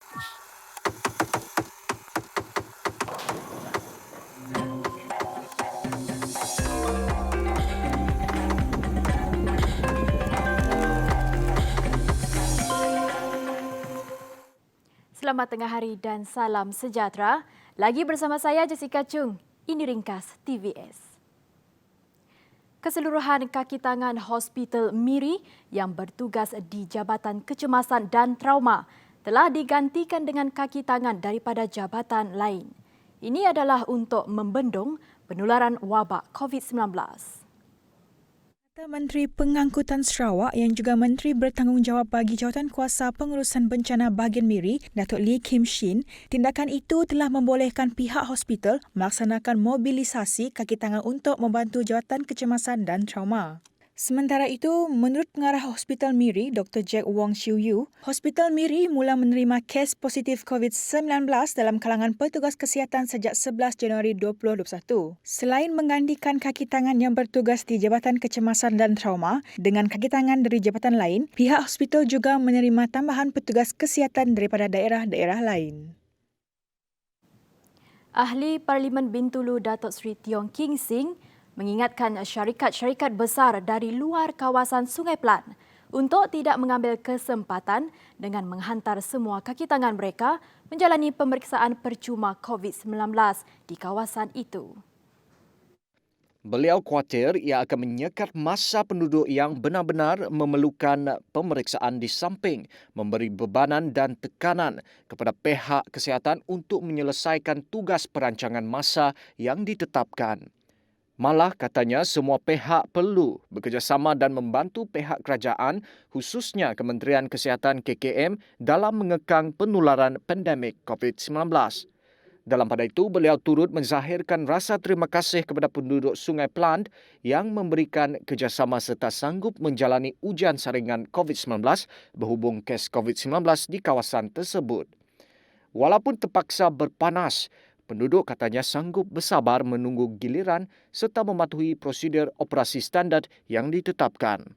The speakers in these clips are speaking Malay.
Selamat tengah hari dan salam sejahtera. Lagi bersama saya Jessica Chung. Ini ringkas TVS. Keseluruhan kaki tangan Hospital Miri yang bertugas di Jabatan Kecemasan dan Trauma telah digantikan dengan kaki tangan daripada jabatan lain. Ini adalah untuk membendung penularan wabak COVID-19. Menteri Pengangkutan Sarawak yang juga Menteri Bertanggungjawab bagi Jawatankuasa Pengurusan Bencana Bahagian Miri, Datuk Lee Kim Shin, tindakan itu telah membolehkan pihak hospital melaksanakan mobilisasi kaki tangan untuk membantu Jawatan Kecemasan dan Trauma. Sementara itu, menurut pengarah Hospital Miri, Dr. Jack Wong Siu Yu, Hospital Miri mula menerima kes positif COVID-19 dalam kalangan petugas kesihatan sejak 11 Januari 2021. Selain menggantikan kaki tangan yang bertugas di Jabatan Kecemasan dan Trauma dengan kaki tangan dari jabatan lain, pihak hospital juga menerima tambahan petugas kesihatan daripada daerah-daerah lain. Ahli Parlimen Bintulu Datuk Seri Tiong King Sing mengingatkan syarikat-syarikat besar dari luar kawasan Sungai Pelan untuk tidak mengambil kesempatan dengan menghantar semua kaki tangan mereka menjalani pemeriksaan percuma COVID-19 di kawasan itu. Beliau khawatir ia akan menyekat masa penduduk yang benar-benar memerlukan pemeriksaan di samping memberi bebanan dan tekanan kepada pihak kesihatan untuk menyelesaikan tugas perancangan masa yang ditetapkan. Malah katanya semua pihak perlu bekerjasama dan membantu pihak kerajaan khususnya Kementerian Kesihatan KKM dalam mengekang penularan pandemik COVID-19. Dalam pada itu, beliau turut menzahirkan rasa terima kasih kepada penduduk Sungai Pelan yang memberikan kerjasama serta sanggup menjalani ujian saringan COVID-19 berhubung kes COVID-19 di kawasan tersebut. Walaupun terpaksa berpanas, penduduk katanya sanggup bersabar menunggu giliran serta mematuhi prosedur operasi standard yang ditetapkan.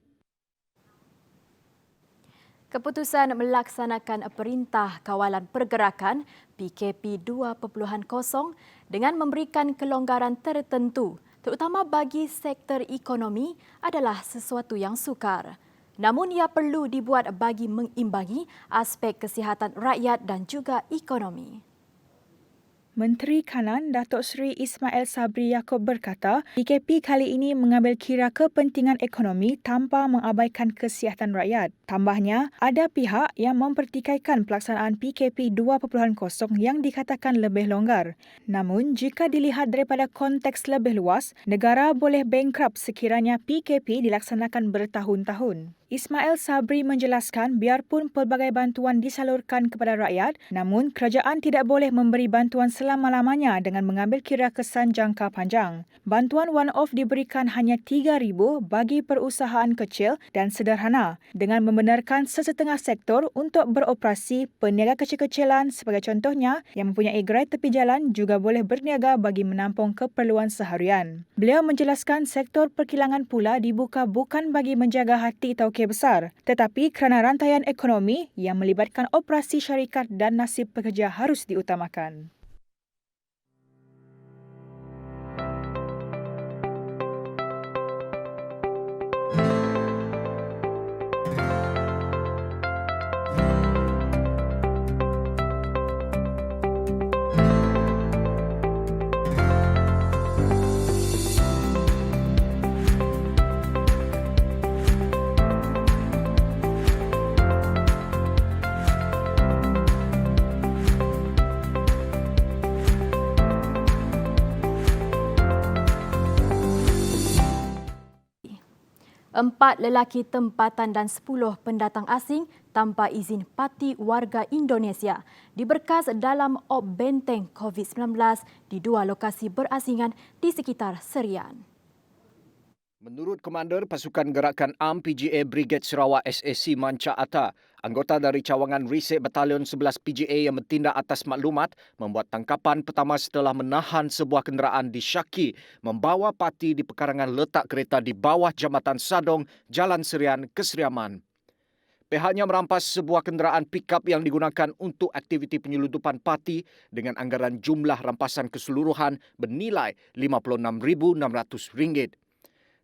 Keputusan melaksanakan Perintah Kawalan Pergerakan PKP 2.0 dengan memberikan kelonggaran tertentu terutama bagi sektor ekonomi adalah sesuatu yang sukar. Namun ia perlu dibuat bagi mengimbangi aspek kesihatan rakyat dan juga ekonomi. Menteri Kanan Datuk Seri Ismail Sabri Yaakob berkata, PKP kali ini mengambil kira kepentingan ekonomi tanpa mengabaikan kesihatan rakyat. Tambahnya, ada pihak yang mempertikaikan pelaksanaan PKP 2.0 yang dikatakan lebih longgar. Namun, jika dilihat daripada konteks lebih luas, negara boleh bankrupt sekiranya PKP dilaksanakan bertahun-tahun. Ismail Sabri menjelaskan biarpun pelbagai bantuan disalurkan kepada rakyat, namun kerajaan tidak boleh memberi bantuan selama-lamanya dengan mengambil kira kesan jangka panjang. Bantuan one-off diberikan hanya RM3,000 bagi perusahaan kecil dan sederhana dengan membenarkan sesetengah sektor untuk beroperasi. Peniaga kecil-kecilan sebagai contohnya yang mempunyai gerai tepi jalan juga boleh berniaga bagi menampung keperluan seharian. Beliau menjelaskan sektor perkilangan pula dibuka bukan bagi menjaga hati tauke besar, tetapi kerana rantaian ekonomi yang melibatkan operasi syarikat dan nasib pekerja harus diutamakan. Empat lelaki tempatan dan 10 pendatang asing tanpa izin parti warga Indonesia diberkas dalam op benteng COVID-19 di 2 lokasi berasingan di sekitar Serian. Menurut Komander Pasukan Gerakan Am PGA Brigade Sarawak SAC Manca Atta, anggota dari cawangan Resek Batalion 11 PGA yang bertindak atas maklumat membuat tangkapan pertama setelah menahan sebuah kenderaan disyaki membawa parti di pekarangan letak kereta di bawah Jambatan Sadong, Jalan Serian, Keseriaman. Pihaknya merampas sebuah kenderaan pikap yang digunakan untuk aktiviti penyeludupan parti dengan anggaran jumlah rampasan keseluruhan bernilai RM56,600.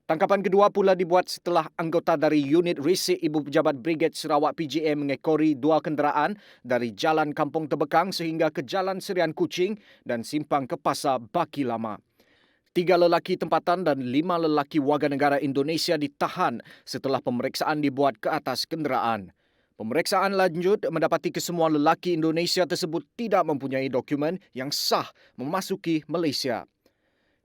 Tangkapan kedua pula dibuat setelah anggota dari unit resik Ibu Pejabat Brigade Sarawak PJM mengekori dua kenderaan dari Jalan Kampung Tebekang sehingga ke Jalan Serian Kuching dan simpang ke Pasar Baki Lama. 3 lelaki tempatan dan 5 lelaki warga negara Indonesia ditahan setelah pemeriksaan dibuat ke atas kenderaan. Pemeriksaan lanjut mendapati kesemua lelaki Indonesia tersebut tidak mempunyai dokumen yang sah memasuki Malaysia.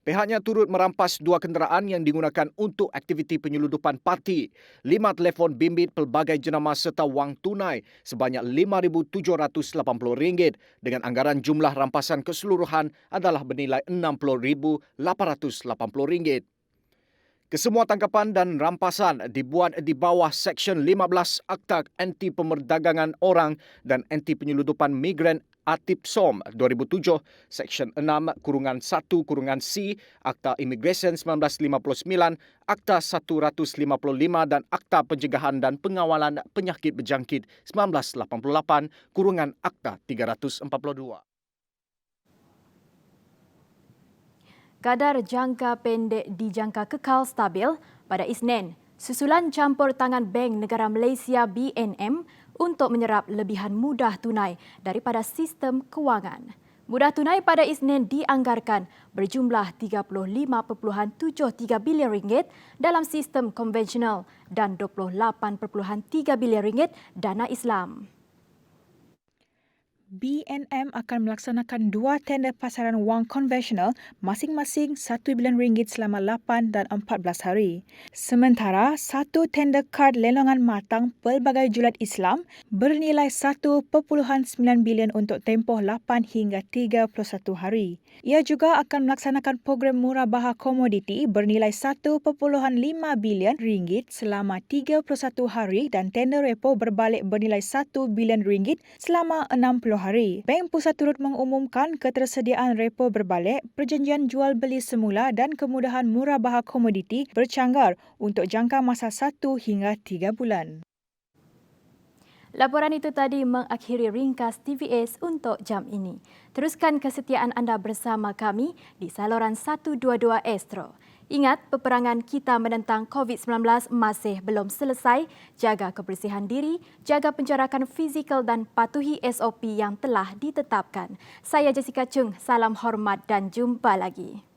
Pihaknya turut merampas 2 kenderaan yang digunakan untuk aktiviti penyeludupan parti, 5 telefon bimbit pelbagai jenama serta wang tunai sebanyak RM5,780 dengan anggaran jumlah rampasan keseluruhan adalah bernilai RM60,880. Kesemua tangkapan dan rampasan dibuat di bawah Seksyen 15 Akta Anti Pemerdagangan Orang dan Anti Penyeludupan Migran ATIPSOM 2007, Seksyen 6-1-C, Akta Imigresen 1959, Akta 155 dan Akta Pencegahan dan Pengawalan Penyakit Berjangkit 1988, Akta 342. Kadar jangka pendek dijangka kekal stabil pada Isnin susulan campur tangan Bank Negara Malaysia BNM untuk menyerap lebihan mudah tunai daripada sistem kewangan. Mudah tunai pada Isnin dianggarkan berjumlah RM35.73 bilion dalam sistem konvensional dan RM28.3 bilion dana Islam. BNM akan melaksanakan 2 tender pasaran wang konvensional masing-masing RM1 bilion selama 8 dan 14 hari. Sementara 1 tender kad lelongan matang pelbagai julat Islam bernilai RM1.9 bilion untuk tempoh 8 hingga 31 hari. Ia juga akan melaksanakan program murabahah komoditi bernilai RM1.5 bilion selama 31 hari dan tender repo berbalik bernilai RM1 bilion selama 60 hari. Bank Pusat turut mengumumkan ketersediaan repo berbalik, perjanjian jual beli semula dan kemudahan murabahah komoditi bercanggar untuk jangka masa 1 hingga 3 bulan. Laporan itu tadi mengakhiri ringkas TVS untuk jam ini. Teruskan kesetiaan anda bersama kami di saluran 122 Astro. Ingat, peperangan kita menentang COVID-19 masih belum selesai. Jaga kebersihan diri, jaga penjarakan fizikal dan patuhi SOP yang telah ditetapkan. Saya Jessica Chung, salam hormat dan jumpa lagi.